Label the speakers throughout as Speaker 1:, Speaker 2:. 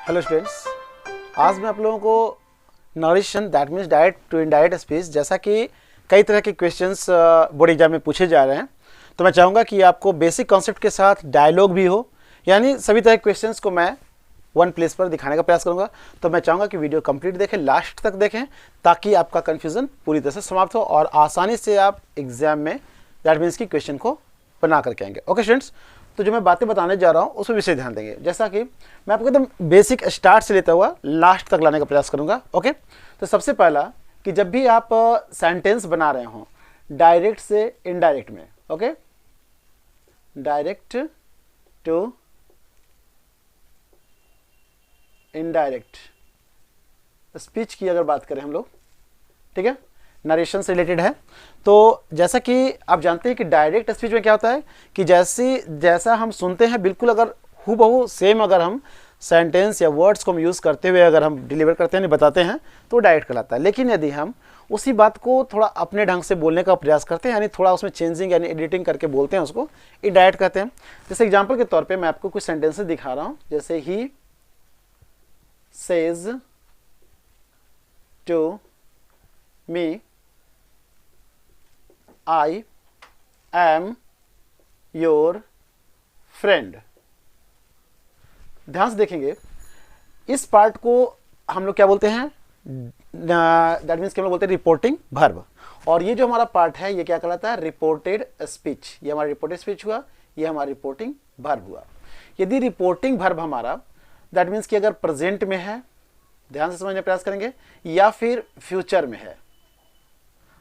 Speaker 1: Hello students, आज मैं आप लोगों को narration that means direct to indirect speech जैसा कि कई तरह के क्वेश्चंस बोर्ड एग्जाम में पूछे जा रहे हैं, तो मैं चाहूँगा कि आपको बेसिक कॉन्सेप्ट के साथ डायलॉग भी हो, यानी सभी तरह के क्वेश्चंस को मैं वन प्लेस पर दिखाने का प्रयास करूँगा। तो मैं चाहूँगा कि वीडियो कंप्लीट देखें, लास्ट तक देखें, ताकि आपका कन्फ्यूज़न पूरी तरह से समाप्त हो और आसानी से आप एग्जाम में दैट मीन्स की क्वेश्चन को बना करके आएंगे। ओके स्टूडेंट्स, तो जो मैं बातें बताने जा रहा हूँ उसमें विषय ध्यान देंगे। जैसा कि मैं आपको एकदम बेसिक स्टार्ट से लेता हुआ लास्ट तक लाने का प्रयास करूँगा। ओके, तो सबसे पहला कि जब भी आप सेंटेंस बना रहे हों डायरेक्ट से इनडायरेक्ट में, okay, direct to indirect speech की अगर बात करें हम लोग, ठीक है, नरेशन से रिलेटेड है। तो जैसा कि आप जानते हैं कि डायरेक्ट स्पीच में क्या होता है कि जैसा हम सुनते हैं बिल्कुल अगर हूबहू सेम अगर हम सेंटेंस या वर्ड्स को हम यूज़ करते हुए अगर हम डिलीवर करते हैं, बताते हैं, तो डायरेक्ट कहलाता है। लेकिन यदि हम उसी बात को थोड़ा अपने ढंग से बोलने का प्रयास करते हैं, यानी थोड़ा उसमें चेंजिंग यानी एडिटिंग करके बोलते हैं, उसको इनडायरेक्ट कहते हैं। जैसे एग्जाम्पल के तौर पर मैं आपको कुछ सेंटेंसेस दिखा रहा हूँ, जैसे ही says to me I am your friend। ध्यान से देखेंगे, इस पार्ट को हम लोग क्या बोलते हैं, दैट मीन्स कि हम लोग बोलते हैं रिपोर्टिंग वर्ब। और ये जो हमारा पार्ट है ये क्या कहलाता है, रिपोर्टेड स्पीच। ये हमारा रिपोर्टेड स्पीच हुआ, ये हमारा रिपोर्टिंग वर्ब हुआ। यदि रिपोर्टिंग वर्ब हमारा दैट मीन्स कि अगर प्रेजेंट में है, ध्यान से समझने का प्रयास करेंगे, या फिर फ्यूचर में है।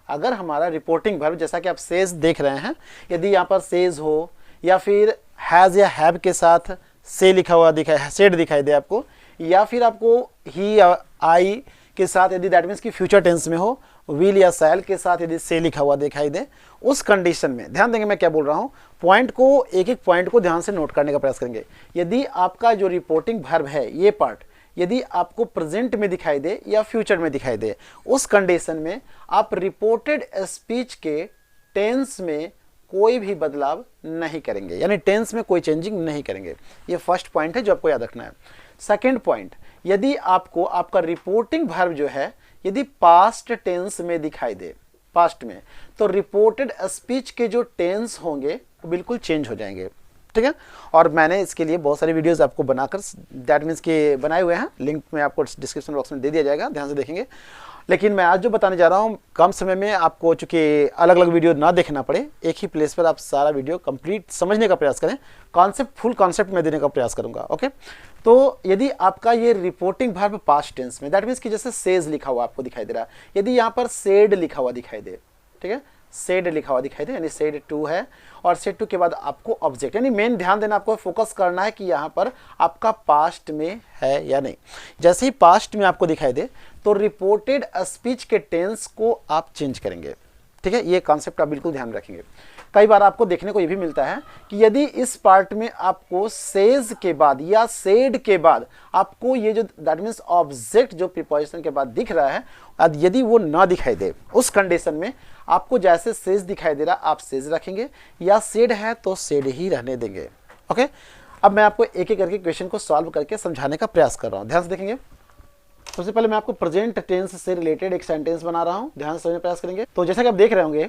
Speaker 1: अगर हमारा रिपोर्टिंग वर्ब जैसा कि आप सेज देख रहे हैं, यदि यहाँ पर सेज हो या फिर हैज़ या हैव के साथ से लिखा हुआ दिखाई, सेड दिखाई दे आपको, या फिर आपको ही या आई के साथ यदि दैट मीन्स कि फ्यूचर टेंस में हो, विल या सैल के साथ यदि से लिखा हुआ दिखाई दे, उस कंडीशन में ध्यान देंगे मैं क्या बोल रहा हूँ। पॉइंट को एक एक पॉइंट को ध्यान से नोट करने का प्रयास करेंगे। यदि आपका जो रिपोर्टिंग वर्ब है ये पार्ट यदि आपको प्रेजेंट में दिखाई दे या फ्यूचर में दिखाई दे, उस कंडीशन में आप रिपोर्टेड स्पीच के टेंस में कोई भी बदलाव नहीं करेंगे, यानी टेंस में कोई चेंजिंग नहीं करेंगे। ये फर्स्ट पॉइंट है जो आपको याद रखना है। सेकंड पॉइंट, यदि आपको आपका रिपोर्टिंग वर्ब जो है यदि पास्ट टेंस में दिखाई दे, पास्ट में, तो रिपोर्टेड स्पीच के जो टेंस होंगे वो बिल्कुल चेंज हो जाएंगे, ठीक है। और मैंने इसके लिए बहुत सारे वीडियोस आपको बनाकर दैट मीन्स के बनाए हुए हैं, लिंक में आपको डिस्क्रिप्शन बॉक्स में दे दिया जाएगा, ध्यान से देखेंगे। लेकिन मैं आज जो बताने जा रहा हूँ कम समय में आपको चूंकि अलग अलग वीडियो ना देखना पड़े, एक ही प्लेस पर आप सारा वीडियो कंप्लीट समझने का प्रयास करें। कॉन्सेप्ट फुल कॉन्सेप्ट में देने का प्रयास करूंगा। ओके, तो यदि आपका ये रिपोर्टिंग वर्ब पास्ट टेंस में दैट मीन्स कि जैसे सेज लिखा हुआ आपको दिखाई दे रहा है, यदि यहाँ पर सेड लिखा हुआ दिखाई दे, ठीक है, सेड लिखा हुआ दिखाई दे, यानी सेड टू है, और सेड टू के बाद आपको ऑब्जेक्ट, यानी मेन ध्यान देना, आपको फोकस करना है कि यहाँ पर आपका पास्ट में है या नहीं। जैसे ही पास्ट में आपको दिखाई दे तो रिपोर्टेड स्पीच के टेंस को आप चेंज करेंगे, ठीक है। ये कॉन्सेप्ट आप बिल्कुल ध्यान रखेंगे। कई बार आपको देखने को ये भी मिलता है कि यदि इस पार्ट में आपको सेज के बाद या सेड के बाद आपको ये जो दैट मीन्स ऑब्जेक्ट जो प्रीपोजिशन के बाद दिख रहा है, यदि वो ना दिखाई दे, उस कंडीशन में आपको जैसे सेज दिखाई दे रहा आप सेज रखेंगे, या सेड है तो सेड ही रहने देंगे। ओके, अब मैं आपको एक एक करके क्वेश्चन को सॉल्व करके समझाने का प्रयास कर रहा हूँ, ध्यान से देखेंगे। सबसे पहले मैं आपको प्रेजेंट टेंस से रिलेटेड एक सेंटेंस बना रहा हूँ, ध्यान से समझने का प्रयास करेंगे। तो जैसा कि आप देख रहे होंगे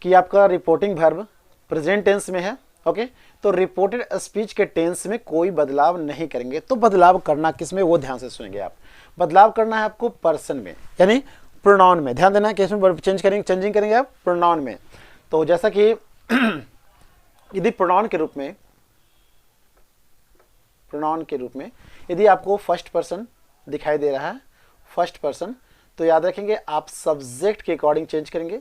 Speaker 1: कि आपका रिपोर्टिंग वर्ब प्रेजेंट टेंस में है, ओके, तो रिपोर्टेड स्पीच के टेंस में कोई बदलाव नहीं करेंगे। तो बदलाव करना किस में, वो ध्यान से सुनेंगे आप। बदलाव करना है आपको पर्सन में, यानी प्रोनाउन में। ध्यान देना है कि इसमें चेंजिंग करेंगे आप प्रोनाउन में। तो जैसा कि यदि प्रोनाउन के रूप में यदि आपको फर्स्ट पर्सन दिखाई दे रहा है, फर्स्ट पर्सन, तो याद रखेंगे आप सब्जेक्ट के अकॉर्डिंग चेंज करेंगे,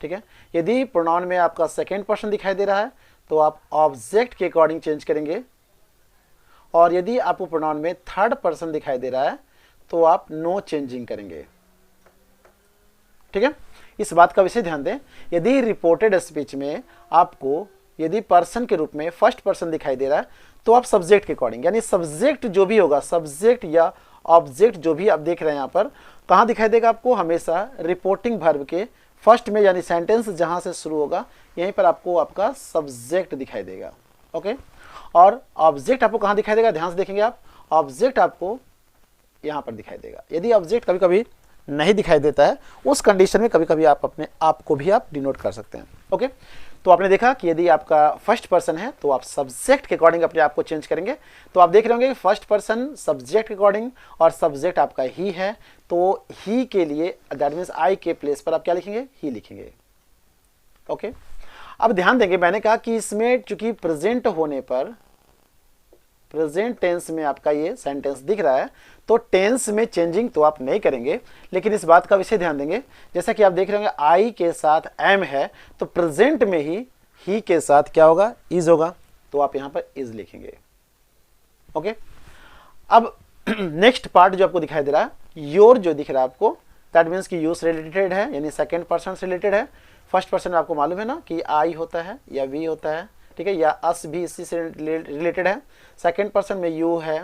Speaker 1: ठीक है। यदि प्रोनाउन में आपका सेकेंड पर्सन दिखाई दे रहा है तो आप ऑब्जेक्ट के अकॉर्डिंग चेंज करेंगे, और यदि आपको प्रोनाउन में थर्ड पर्सन दिखाई दे रहा है तो आप नो चेंजिंग करेंगे, ठीक है। इस बात का विशेष ध्यान दें, यदि रिपोर्टेड स्पीच में आपको यदि पर्सन के रूप में फर्स्ट पर्सन दिखाई दे रहा है तो आप सब्जेक्ट के अकॉर्डिंग, यानी सब्जेक्ट जो भी होगा, सब्जेक्ट या ऑब्जेक्ट जो भी आप देख रहे हैं यहाँ पर, कहाँ दिखाई देगा आपको, हमेशा रिपोर्टिंग वर्ब के फर्स्ट में, यानी सेंटेंस जहां से शुरू होगा यहीं पर आपको आपका सब्जेक्ट दिखाई देगा। ओके, और ऑब्जेक्ट आपको कहां दिखाई देगा, ध्यान से देखेंगे आप, ऑब्जेक्ट आपको यहाँ पर दिखाई देगा। यदि ऑब्जेक्ट कभी कभी नहीं दिखाई देता है, उस कंडीशन में कभी कभी आप अपने आप को भी आप डिनोट कर सकते हैं। ओके, तो आपने देखा कि यदि आपका फर्स्ट पर्सन है तो आप सब्जेक्ट के अकॉर्डिंग अपने आप को चेंज करेंगे। तो आप देख रहे होंगे कि फर्स्ट पर्सन सब्जेक्ट के अकॉर्डिंग और सब्जेक्ट आपका ही है, तो ही के लिए दैट मीन्स आई के प्लेस पर आप क्या लिखेंगे, ही लिखेंगे। ओके, अब ध्यान देंगे, मैंने कहा कि इसमें चूंकि प्रेजेंट होने पर प्रेजेंट टेंस में आपका ये सेंटेंस दिख रहा है, तो टेंस में चेंजिंग तो आप नहीं करेंगे, लेकिन इस बात का विषय ध्यान देंगे, जैसा कि आप देख रहे होंगे आई के साथ एम है, तो प्रेजेंट में ही के साथ क्या होगा, इज होगा, तो आप यहां पर इज लिखेंगे। ओके, अब नेक्स्ट पार्ट जो आपको दिखाई दे रहा है, योर जो दिख रहा है आपको, दैट मीन्स कि यू से रिलेटेड है, यानी सेकेंड पर्सन से रिलेटेड है। फर्स्ट पर्सन में आपको मालूम है ना कि आई होता है या वी होता है, ठीक है, या अस भी इसी से रिलेटेड है। सेकेंड पर्सन में यू है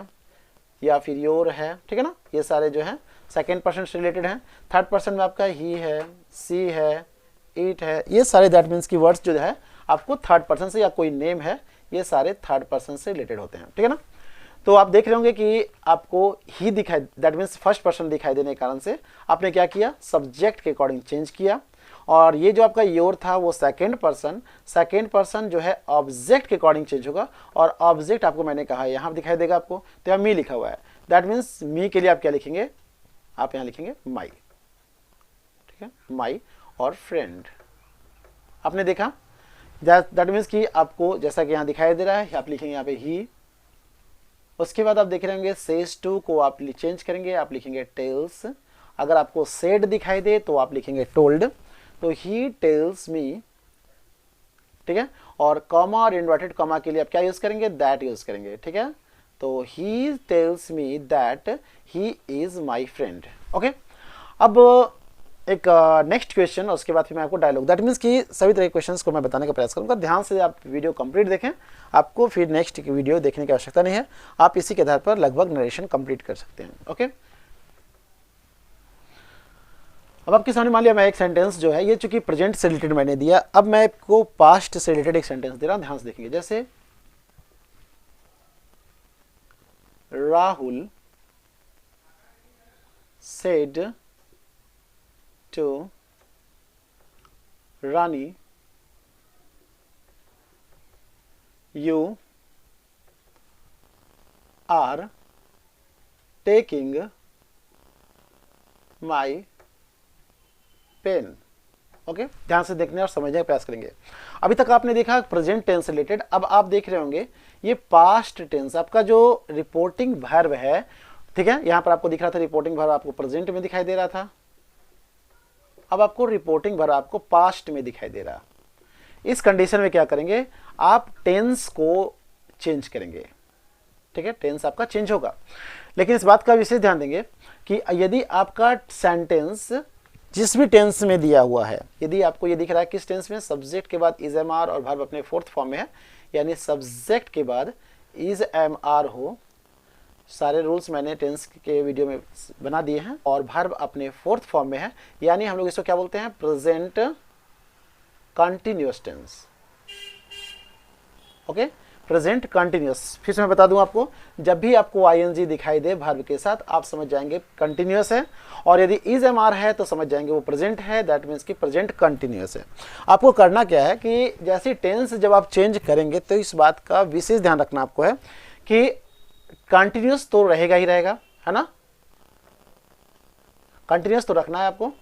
Speaker 1: या फिर योर है, ठीक है ना, ये सारे जो है सेकेंड पर्सन से रिलेटेड हैं। थर्ड पर्सन में आपका ही है, सी है, इट है, ये सारे दैट मीन्स की वर्ड्स जो है आपको थर्ड पर्सन से, या कोई नेम है, ये सारे थर्ड पर्सन से रिलेटेड होते हैं, ठीक है ना। तो आप देख रहे होंगे कि आपको ही दिखाई, दैट मीन्स फर्स्ट पर्सन दिखाई देने के कारण से आपने क्या किया, सब्जेक्ट के अकॉर्डिंग चेंज किया। और ये जो आपका योर था वो सेकेंड पर्सन जो है ऑब्जेक्ट के अकॉर्डिंग चेंज होगा, और ऑब्जेक्ट आपको मैंने कहा यहाँ दिखाई देगा आपको, तो यहाँ मी लिखा हुआ है, दैट मीन्स मी के लिए आप क्या लिखेंगे, आप यहाँ लिखेंगे माई, ठीक है, माई और फ्रेंड। आपने देखा, दैट मीन्स कि आपको जैसा कि यहाँ दिखाई दे रहा है, आप लिखेंगे यहाँ पे ही। उसके बाद आप देख रहे होंगे सेज टू को आप चेंज करेंगे, आप लिखेंगे टेल्स। अगर आपको सेड दिखाई दे तो आप लिखेंगे टोल्ड, तो ही टेल्स मी, ठीक है। और कॉमा और इन्वर्टेड कॉमा के लिए आप क्या यूज करेंगे, दैट यूज करेंगे, ठीक है। तो he tells me that he is my friend. Okay, अब एक नेक्स्ट क्वेश्चन, उसके बाद फिर मैं आपको डायलॉग, दैट मीन्स कि सभी तरह के क्वेश्चंस को मैं बताने का प्रयास करूंगा। ध्यान से आप वीडियो कंप्लीट देखें, आपको फिर नेक्स्ट वीडियो देखने की आवश्यकता नहीं है, आप इसी के आधार पर लगभग नरेशन कंप्लीट कर सकते हैं। ओके, अब आपके सामने मान लिया मैं एक सेंटेंस जो है, ये चूंकि प्रेजेंट से रिलेटेड मैंने दिया, अब मैं आपको पास्ट से रिलेटेड एक सेंटेंस दे रहा हूं, ध्यान से देखेंगे। जैसे Rahul said to Rani you are taking my pen. Okay, ध्यान से देखने और समझने का प्रयास करेंगे। अभी तक आपने देखा प्रेजेंट टेंस रिलेटेड, अब आप देख रहे होंगे ये पास्ट टेंस, आपका जो रिपोर्टिंग वर्ब है, ठीक है। यहां पर आपको दिख रहा था रिपोर्टिंग वर्ब आपको प्रेजेंट में दिखाई दे रहा था, अब आपको रिपोर्टिंग वर्ब आपको पास्ट में दिखाई दे रहा। इस कंडीशन में क्या करेंगे, आप टेंस को चेंज करेंगे, ठीक है, टेंस आपका चेंज होगा। लेकिन इस बात का विशेष ध्यान देंगे कि यदि आपका सेंटेंस जिस भी टेंस में दिया हुआ है, यदि आपको ये दिख रहा है किस टेंस में, सब्जेक्ट के बाद इज एम आर और वर्ब अपने फोर्थ फॉर्म में है, यानी सब्जेक्ट के बाद इज एम आर हो, सारे रूल्स मैंने टेंस के वीडियो में बना दिए हैं, और वर्ब अपने फोर्थ फॉर्म में है, यानी हम लोग इसको क्या बोलते हैं, present continuous tense. Okay, present continuous. फिर से मैं बता दूं आपको, जब भी आपको आईएनजी दिखाई दे वर्ब के साथ, आप समझ जाएंगे कंटिन्यूअस है, और यदि इज एम आर है तो समझ जाएंगे वो प्रेजेंट है, दैट मीन्स कि प्रेजेंट कंटिन्यूअस है। आपको करना क्या है कि जैसे टेंस जब आप चेंज करेंगे तो इस बात का विशेष ध्यान रखना आपको है कि कंटिन्यूअस तो रहेगा ही रहेगा, है ना, कंटिन्यूअस तो रखना है आपको,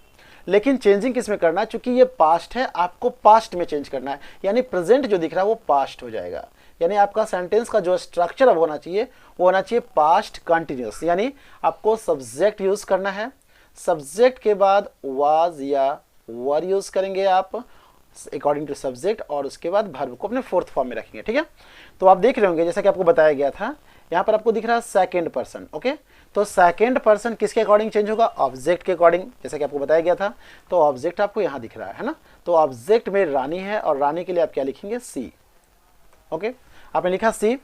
Speaker 1: लेकिन चेंजिंग किस में करना है, चूंकि ये पास्ट है आपको पास्ट में चेंज करना है, यानी प्रेजेंट जो दिख रहा है वो पास्ट हो जाएगा। यानी आपका सेंटेंस का जो स्ट्रक्चर अब होना चाहिए वो होना चाहिए पास्ट कंटिन्यूअस, यानी आपको सब्जेक्ट यूज करना है, सब्जेक्ट के बाद वाज या वर यूज करेंगे आप अकॉर्डिंग टू सब्जेक्ट, और उसके बाद वर्ब को अपने फोर्थ फॉर्म में रखेंगे, ठीक है। तो आप देख रहे होंगे जैसा कि आपको बताया गया था, यहाँ पर आपको दिख रहा है सेकेंड पर्सन। ओके, तो सेकेंड पर्सन किसके अकॉर्डिंग चेंज होगा, ऑब्जेक्ट के अकॉर्डिंग, जैसा कि आपको बताया गया था। तो ऑब्जेक्ट आपको यहाँ दिख रहा है ना, तो ऑब्जेक्ट में रानी है, और रानी के लिए आप क्या लिखेंगे, सी। ओके, आपने लिखा सी।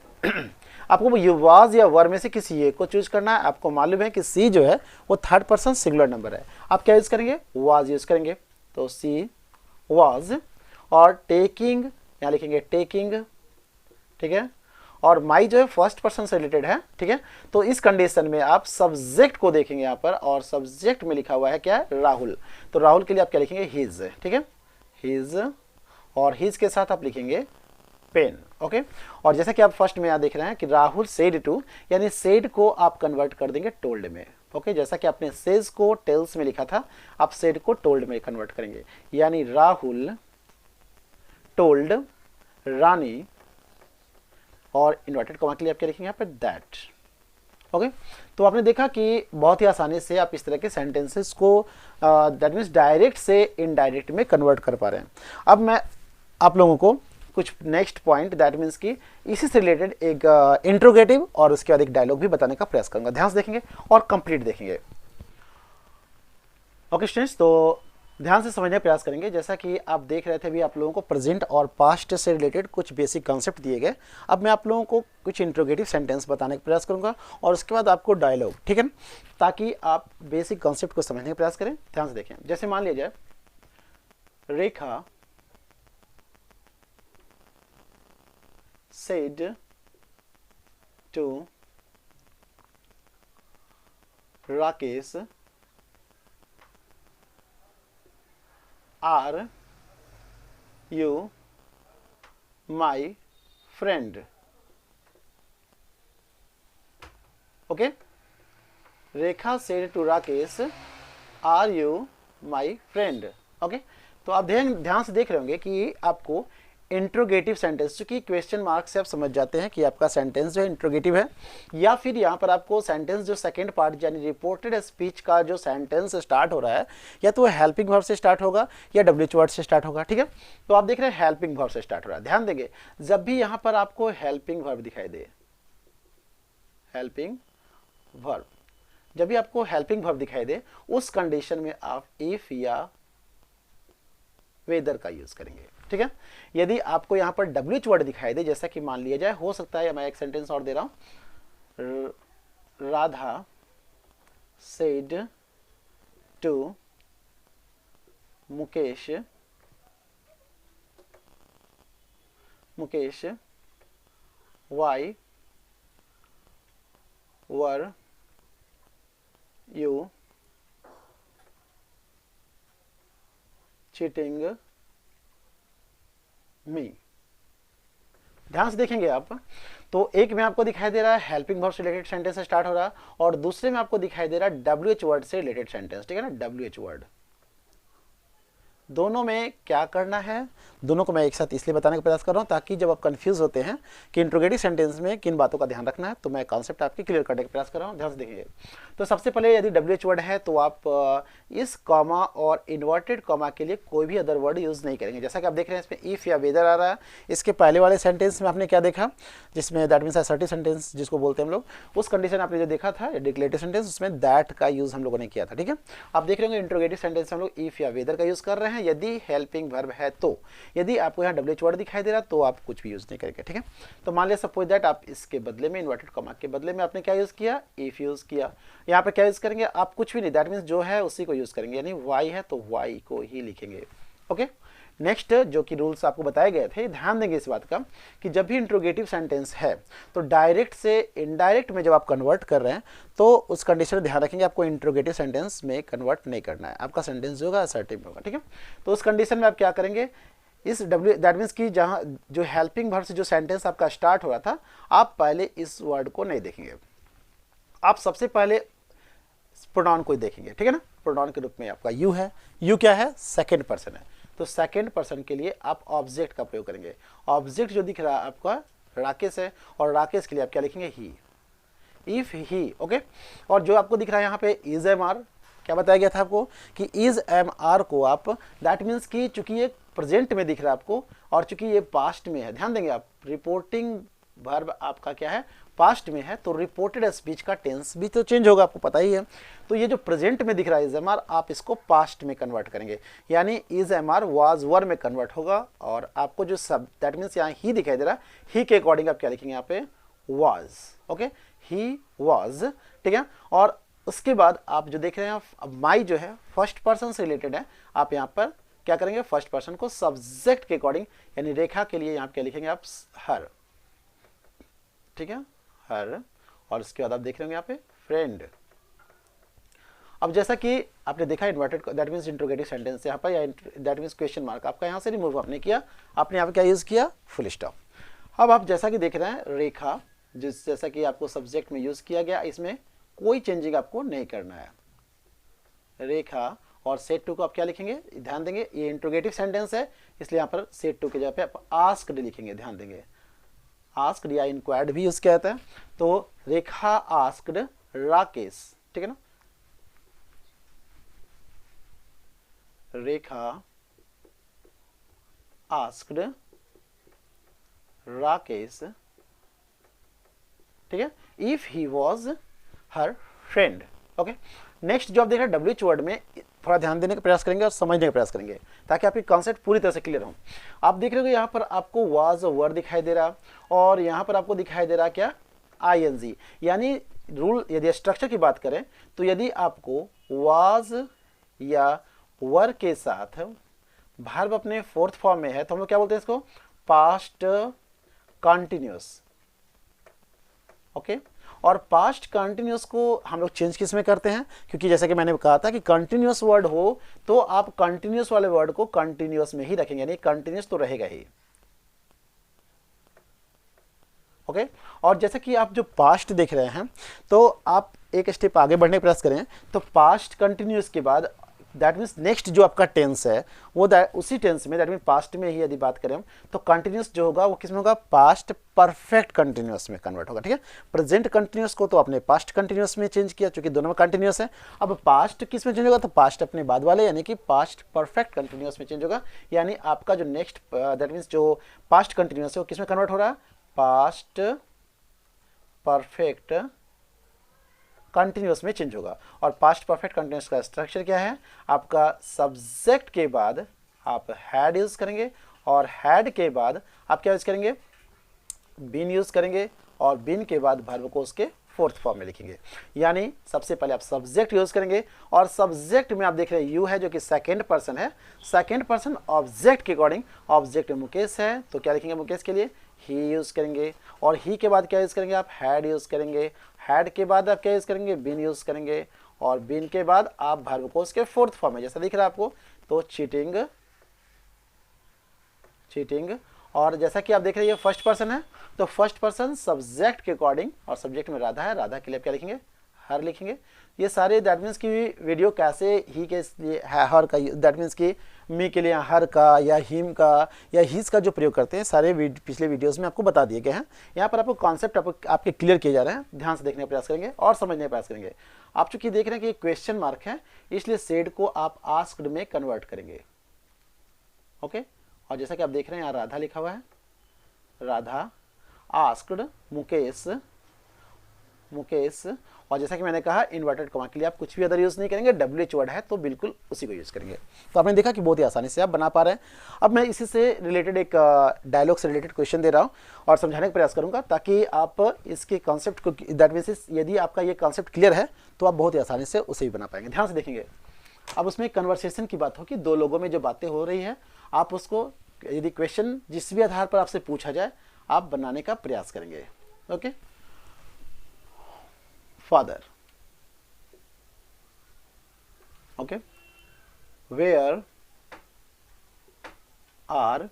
Speaker 1: आपको यू वाज या वर में से किसी एक को चूज करना है। आपको मालूम है कि सी जो है वो थर्ड पर्सन सिंगुलर नंबर है, आप क्या यूज करेंगे, वाज यूज करेंगे, तो सी वाज। और टेकिंग यहाँ लिखेंगे टेकिंग, ठीक है। और माई जो है फर्स्ट पर्सन से रिलेटेड है, ठीक है। तो इस कंडीशन में आप सब्जेक्ट को देखेंगे यहाँ पर, और सब्जेक्ट में लिखा हुआ है क्या है, राहुल। तो राहुल के लिए आप क्या लिखेंगे, हिज, ठीक है, हिज, और हिज के साथ आप लिखेंगे पेन, ओके। और जैसा कि आप फर्स्ट में यहाँ देख रहे हैं कि राहुल सेड टू, यानी सेड को आप कन्वर्ट कर देंगे टोल्ड में, ओके। जैसा कि आपने सेज को टेल्स में लिखा था, आप सेड को टोल्ड में कन्वर्ट करेंगे, यानी राहुल टोल्ड रानी, और इन्वर्टेड कॉमा के लिए आप क्या लिखेंगे यहाँ पे, दैट, ओके। तो आपने देखा कि बहुत ही आसानी से आप इस तरह के सेंटेंसेस को दैट मीन्स डायरेक्ट से इनडायरेक्ट में कन्वर्ट कर पा रहे हैं। अब मैं आप लोगों को कुछ नेक्स्ट पॉइंट दैट मीन्स कि इसी से रिलेटेड एक इंट्रोगेटिव और उसके बाद एक डायलॉग भी बताने का प्रयास करूंगा। ध्यान से देखेंगे और कंप्लीट देखेंगे, ओके स्टूडेंट्स। तो ध्यान से समझने का प्रयास करेंगे। जैसा कि आप देख रहे थे अभी आप लोगों को प्रेजेंट और पास्ट से रिलेटेड कुछ बेसिक कॉन्सेप्ट दिए गए। अब मैं आप लोगों को कुछ इंट्रोगेटिव सेंटेंस बताने का प्रयास करूंगा और उसके बाद आपको डायलॉग, ठीक है, ताकि आप बेसिक कॉन्सेप्ट को समझने का प्रयास करें। ध्यान से देखें, जैसे मान लिया जाए रेखा said to Rakesh, are you my friend? Okay, Rekha said to Rakesh, are you my friend? Okay, तो आप ध्यान से देख रहे होंगे कि आपको इंट्रोगेटिव सेंटेंस, चूंकि क्वेश्चन मार्क से आप समझ जाते हैं कि आपका सेंटेंस जो है इंट्रोगेटिव है, या फिर यहाँ पर आपको सेंटेंस जो सेकंड पार्ट यानी रिपोर्टेड स्पीच का जो सेंटेंस स्टार्ट हो रहा है, या तो हेल्पिंग वर्ब से स्टार्ट होगा या डब्ल्यूएच वर्ड से स्टार्ट होगा, ठीक है। तो आप देख रहे हैं हेल्पिंग वर्ब से स्टार्ट हो रहा है। ध्यान देंगे जब भी यहाँ पर आपको हेल्पिंग वर्ब दिखाई दे, हेल्पिंग वर्ब, जब भी आपको हेल्पिंग वर्ब दिखाई दे, उस कंडीशन में आप इफ या वेदर का यूज करेंगे, ठीक है। यदि आपको यहां पर डब्ल्यूएच वर्ड दिखाई दे, जैसा कि मान लिया जाए, हो सकता है मैं एक सेंटेंस और दे रहा हूं, Radha said to Mukesh, Mukesh why were you cheating me. ध्यान से देखेंगे आप, तो एक में आपको दिखाई दे रहा है हेल्पिंग वर्ब से रिलेटेड सेंटेंस से स्टार्ट हो रहा है, और दूसरे में आपको दिखाई दे रहा है डब्ल्यूएच वर्ड से रिलेटेड सेंटेंस, ठीक है ना, डब्ल्यूएच वर्ड। दोनों में क्या करना है, दोनों को मैं एक साथ इसलिए बताने का प्रयास कर रहा हूं ताकि जब आप कंफ्यूज होते हैं कि इंट्रोगेटिव सेंटेंस में किन बातों का ध्यान रखना है, तो मैं कॉन्सेप्ट आपके क्लियर करने का प्रयास कर रहा हूं। ध्यान से देखिए, तो सबसे पहले यदि डब्ल्यूएच वर्ड है तो आप इस कॉमा और इन्वर्टेड कॉमा के लिए कोई भी अदर वर्ड यूज नहीं करेंगे। जैसा कि आप देख रहे हैं इसमें इफ या वेदर आ रहा है। इसके पहले वाले सेंटेंस में आपने क्या देखा, जिसमें दैट मीन्स असर्टिव सेंटेंस जिसको बोलते हैं हम लोग, उस कंडीशन आपने जो देखा था डिक्लेरेटिव सेंटेंस, उसमें दैट का यूज हम लोगों ने किया था, ठीक है। आप देख रहे होंगे इंट्रोगेटिव सेंटेंस हम लोग इफ या वेदर का यूज कर रहे हैं यदि हेल्पिंग वर्ब है तो। यदि आपको यहाँ डब्ल्यूएच वर्ड दिखाई दे रहा तो आप कुछ भी यूज नहीं करेंगे, ठीक है। तो मान लिया सपोज दैट आप इसके बदले में इन्वर्टेड कॉमा के बदले में आपने क्या यूज किया, इफ यूज किया। यहाँ पे क्या यूज करेंगे आप, कुछ भी नहीं, दैट मीन्स जो है उसी को यूज करेंगे, यानी वाई है तो वाई को ही लिखेंगे, ओके। नेक्स्ट जो कि रूल्स आपको बताए गए थे, ध्यान देंगे इस बात का कि जब भी इंट्रोगेटिव सेंटेंस है तो डायरेक्ट से इनडायरेक्ट में जब आप कन्वर्ट कर रहे हैं तो उस कंडीशन में ध्यान रखेंगे आपको इंट्रोगेटिव सेंटेंस में कन्वर्ट नहीं करना है, आपका सेंटेंस जो होगा असर्टिव होगा, ठीक है। तो उस कंडीशन में आप क्या करेंगे, इस डब्ल्यू दैट मीन्स कि जहाँ जो हेल्पिंग वर्ब से जो सेंटेंस आपका स्टार्ट हो रहा था, आप पहले इस वर्ड को नहीं देखेंगे, आप सबसे पहले प्रोनाउन को देखेंगे, ठीक है ना। प्रोनाउन के रूप में आपका यू है, यू क्या है, सेकंड पर्सन है, तो सेकंड पर्सन के लिए आप ऑब्जेक्ट का प्रयोग करेंगे। ऑब्जेक्ट जो दिख रहा है आपका राकेश है, और राकेश के लिए आप क्या लिखेंगे, ही, इफ ही, ओके। और जो आपको दिख रहा है यहाँ पे इज एम आर, क्या बताया गया था आपको कि इज एम आर को आप दैट मीन्स कि चूंकि ये प्रेजेंट में दिख रहा है आपको और चूंकि ये पास्ट में है, ध्यान देंगे आप, रिपोर्टिंग वर्ब आपका क्या है, पास्ट में है, तो रिपोर्टेड स्पीच का टेंस भी तो चेंज होगा, आपको पता ही है। तो ये जो प्रेजेंट में दिख रहा है इज एम आर, आप इसको पास्ट में कन्वर्ट करेंगे, यानी is am are was were में कन्वर्ट होगा, और आपको जो सब दैट मीन्स यहाँ ही दिखाई दे रहा है, ही के अकॉर्डिंग आप क्या लिखेंगे यहाँ पे, वाज, ओके, ही वाज, ठीक है। और उसके बाद आप जो देख रहे हैं, अब माई जो है फर्स्ट पर्सन से रिलेटेड है, आप यहाँ पर क्या करेंगे, फर्स्ट पर्सन को सब्जेक्ट के अकॉर्डिंग, यानी रेखा के लिए यहाँ क्या लिखेंगे आप, हर, ठीक है, हर, और उसके बाद आप देख रहे होंगे यहाँ पे फ्रेंड। अब जैसा कि आपने देखा inverted, that means interrogative sentence यहाँ पर, या दैट मीन्स क्वेश्चन मार्क आपका यहाँ से रिमूव आपने किया, आपने यहाँ पे क्या यूज़ किया, फुल स्टॉप। अब आप जैसा कि देख रहे हैं रेखा, जैसा कि आपको सब्जेक्ट में यूज़ किया गया, इसमें कोई चेंजिंग आपको नहीं करना है। रेखा और सेट टू को आप क्या लिखेंगे, ध्यान देंगे ये इंट्रोगेटिव सेंटेंस है, इसलिए यहाँ पर सेट टू के जगह पे आप आस्क्ड लिखेंगे, ध्यान देंगे। आस्क्ड या इंक्वायर्ड भी यूज किया जाता है। तो रेखा आस्क्ड राकेश, ठीक है ना, रेखा आस्क्ड राकेश, ठीक है, if he was her friend. Okay, next जो आप देख रहे हैं डब्ल्यूएच वर्ड में थोड़ा ध्यान देने का प्रयास करेंगे और समझने का प्रयास करेंगे ताकि आपकी कॉन्सेप्ट पूरी तरह से क्लियर हो। आप देख रहे हो यहाँ पर आपको वाज वर्ड दिखाई दे रहा, और यहाँ पर आपको दिखाई दे रहा क्या, आईएनजी। यानी रूल, यदि स्ट्रक्चर की बात करें तो यदि आपको वाज या वर के साथ वर्ब अपने फोर्थ फॉर्म में है तो हम लोग क्या बोलते हैं इसको, पास्ट कंटिन्यूअस। ओके, और पास्ट कंटिन्यूअस को हम लोग चेंज किस में करते हैं, क्योंकि जैसा कि मैंने कहा था कि कंटिन्यूअस वर्ड हो तो आप कंटिन्यूअस वाले वर्ड को कंटिन्यूअस में ही रखेंगे, यानी कंटिन्यूअस तो रहेगा ही। ओके, और जैसा कि आप जो पास्ट देख रहे हैं तो आप एक स्टेप आगे बढ़ने का प्रयास करें, तो पास्ट कंटिन्यूअस के बाद दैट मीन्स नेक्स्ट जो आपका टेंस है वो उसी टेंस में, दैट मीन पास्ट में ही यदि बात करें तो कंटिन्यूअस जो होगा वो किस में होगा, पास्ट परफेक्ट कंटिन्यूअस में कन्वर्ट होगा। ठीक है, प्रेजेंट कंटिन्यूअस को तो आपने पास्ट कंटिन्यूअस में चेंज किया क्योंकि दोनों में कंटिन्यूअस है। अब पास्ट किस में चेंज होगा, तो पास्ट अपने बाद वाले यानी कि पास्ट परफेक्ट कंटिन्यूअस में चेंज होगा, यानी आपका जो नेक्स्ट दैट मीन्स जो पास्ट कंटिन्यूअस है वो किस में कन्वर्ट हो रहा है, पास्ट परफेक्ट कंटिन्यूअस में चेंज होगा। और पास्ट परफेक्ट कंटिन्यूअस का स्ट्रक्चर क्या है, आपका सब्जेक्ट के बाद आप हैड यूज करेंगे, और हैड के बाद आप क्या यूज करेंगे, बीन यूज करेंगे, और बीन के बाद वर्ब को उसके फोर्थ फॉर्म में लिखेंगे। यानी सबसे पहले आप सब्जेक्ट यूज करेंगे, और सब्जेक्ट में आप देख रहे हैं यू है जो कि सेकेंड पर्सन है, सेकेंड पर्सन ऑब्जेक्ट के अकॉर्डिंग, ऑब्जेक्ट मुकेश है तो क्या लिखेंगे मुकेश के लिए, ही यूज करेंगे, और ही के बाद क्या यूज करेंगे आप, हैड यूज करेंगे, हैड के बाद आप क्या यूज करेंगे, बीन यूज करेंगे, और बीन के बाद आप वर्ब को उसके फोर्थ फॉर्म में, जैसा दिख रहा है आपको, तो चीटिंग, चीटिंग। और जैसा कि आप देख रहे हैं ये फर्स्ट पर्सन है तो फर्स्ट पर्सन सब्जेक्ट के अकॉर्डिंग, और सब्जेक्ट में राधा है, राधा के लिए क्या लिखेंगे, हर लिखेंगे। ये सारे दैट मीन्स की वीडियो कैसे ही के लिए है, हर का दैट मीन्स की मी के लिए हर का या हिम का या हीज का जो प्रयोग करते हैं सारे पिछले वीडियोस में आपको बता दिए गए हैं। यहाँ पर आपको कॉन्सेप्ट आपके क्लियर किए जा रहे हैं, ध्यान से देखने का प्रयास करेंगे और समझने का प्रयास करेंगे। आप चूंकि देख रहे हैं कि क्वेश्चन मार्क है इसलिए सेड को आप आस्क्ड में कन्वर्ट करेंगे। ओके, और जैसा कि आप देख रहे हैं यहाँ राधा लिखा हुआ है, राधा आस्क्ड मुकेश, मुकेश, और जैसा कि मैंने कहा इन्वर्टेड कॉमा के लिए आप कुछ भी अदर यूज नहीं करेंगे, डब्ल्यूएच वर्ड है तो बिल्कुल उसी को यूज करेंगे। तो आपने देखा कि बहुत ही आसानी से आप बना पा रहे हैं। अब मैं इसी से रिलेटेड एक डायलॉग से रिलेटेड क्वेश्चन दे रहा हूँ और समझाने का प्रयास करूंगा ताकि आप इसके कॉन्सेप्ट को, दैट मीन्स यदि आपका ये कॉन्सेप्ट क्लियर है तो आप बहुत ही आसानी से उसे भी बना पाएंगे। ध्यान से देखेंगे, अब उसमें कन्वर्सेशन की बात हो कि दो लोगों में जो बातें हो रही है आप उसको यदि क्वेश्चन जिस भी आधार पर आपसे पूछा जाए आप बनाने का प्रयास करेंगे। Okay, father, okay, where are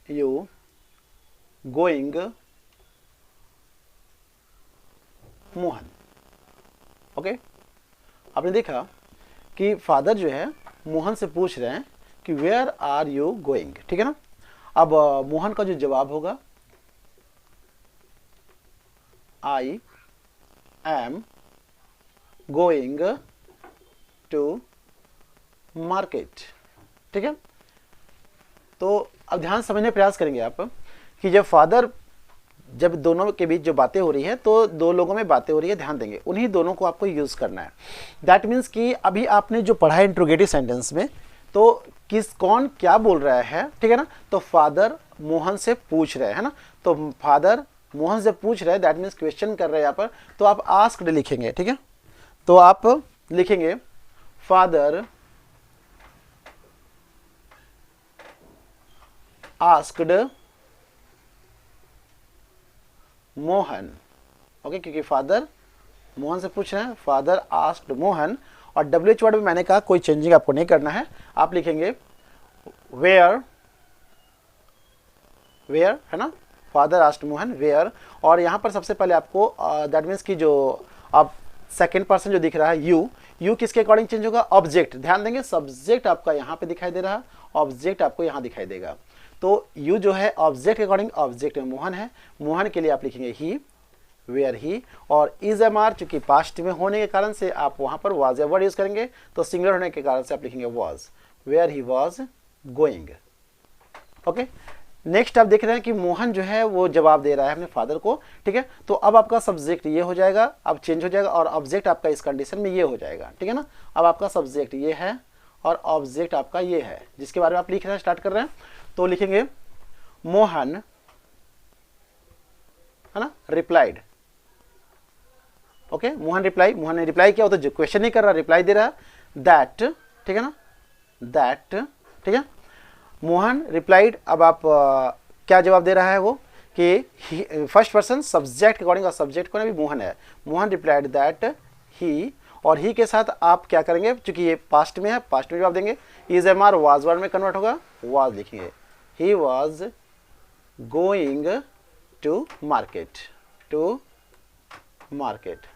Speaker 1: you going Mohan. Okay, आपने देखा कि फादर जो है मोहन से पूछ रहे हैं कि वेयर आर यू गोइंग, ठीक है ना। अब मोहन का जो जवाब होगा I am going to market, ठीक है। तो अब ध्यान समझने का प्रयास करेंगे आप कि जब दोनों के बीच जो बातें हो रही है तो दो लोगों में बातें हो रही है, ध्यान देंगे उन्हीं दोनों को आपको यूज करना है। दैट मीन्स कि अभी आपने जो पढ़ा है इंट्रोगेटिव सेंटेंस में तो कौन क्या बोल रहा है, ठीक है ना। तो फादर मोहन से पूछ रहे हैं ना, तो फादर मोहन से पूछ रहे हैं दैट मीन्स क्वेश्चन कर रहे हैं यहाँ पर, तो आप आस्क्ड लिखेंगे, ठीक है। तो आप लिखेंगे फादर आस्क्ड मोहन, ओके, क्योंकि फादर मोहन से पूछ रहे हैं, फादर आस्क्ड मोहन, और WH वर्ड में मैंने कहा कोई चेंजिंग आपको नहीं करना है, आप लिखेंगे वेयर, वेयर है ना, फादर आस्क्ड मोहन वेयर, और यहाँ पर सबसे पहले आपको दैट मीन्स कि जो अब सेकेंड पर्सन जो दिख रहा है यू किसके अकॉर्डिंग चेंज होगा, ऑब्जेक्ट, ध्यान देंगे सब्जेक्ट आपका यहाँ पे दिखाई दे रहा है, ऑब्जेक्ट आपको यहाँ दिखाई देगा, तो यू जो है ऑब्जेक्ट के अकॉर्डिंग, ऑब्जेक्ट में मोहन है, मोहन के लिए आप लिखेंगे ही, वेयर ही, और इज एम आर चूंकि पास्ट में होने के कारण से आप वहाँ पर वाज या वर्ड यूज करेंगे, तो सिंगुलर होने के कारण से आप लिखेंगे was, where he was going, okay. Next आप देख रहे हैं कि मोहन जो है वो जवाब दे रहा है अपने फादर को, ठीक है, तो अब आपका सब्जेक्ट ये हो जाएगा, अब चेंज हो जाएगा, और ऑब्जेक्ट आपका इस कंडीशन में ये हो जाएगा, ठीक है ना। अब आपका सब्जेक्ट ये है और ऑब्जेक्ट आपका ये है, जिसके बारे में आप लिख रहे हैं, स्टार्ट कर रहे हैं, तो लिखेंगे मोहन, है ना, replied, okay, Mohan reply, Mohan ने रिप्लाई किया, वो तो जो क्वेश्चन नहीं कर रहा, रिप्लाई दे रहा है, दैट, ठीक है ना, दैट, ठीक है, मोहन रिप्लाइड, अब आप क्या जवाब दे रहा है वो कि फर्स्ट पर्सन सब्जेक्ट के अकॉर्डिंग, और सब्जेक्ट को ना भी मोहन है, मोहन रिप्लाइड दैट ही, और ही के साथ आप क्या करेंगे, चूंकि ये पास्ट में है, पास्ट में जवाब देंगे, is am are was were में कन्वर्ट होगा, वाज लिखेंगे, he was going to market, to market,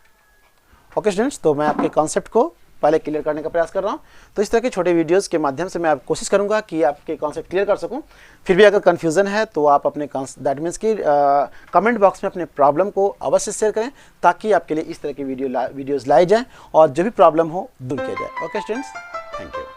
Speaker 1: okay students. तो मैं आपके कॉन्सेप्ट को पहले क्लियर करने का प्रयास कर रहा हूँ, तो इस तरह के छोटे वीडियोस के माध्यम से मैं आप कोशिश करूँगा कि आपके कॉन्सेप्ट क्लियर कर सकूँ। फिर भी अगर कन्फ्यूज़न है तो आप अपने दैट मीन्स कि कमेंट बॉक्स में अपने प्रॉब्लम को अवश्य शेयर करें, ताकि आपके लिए इस तरह की वीडियोज़ लाई जाएँ और जो भी प्रॉब्लम हो दूर किया जाए। Okay students, thank you.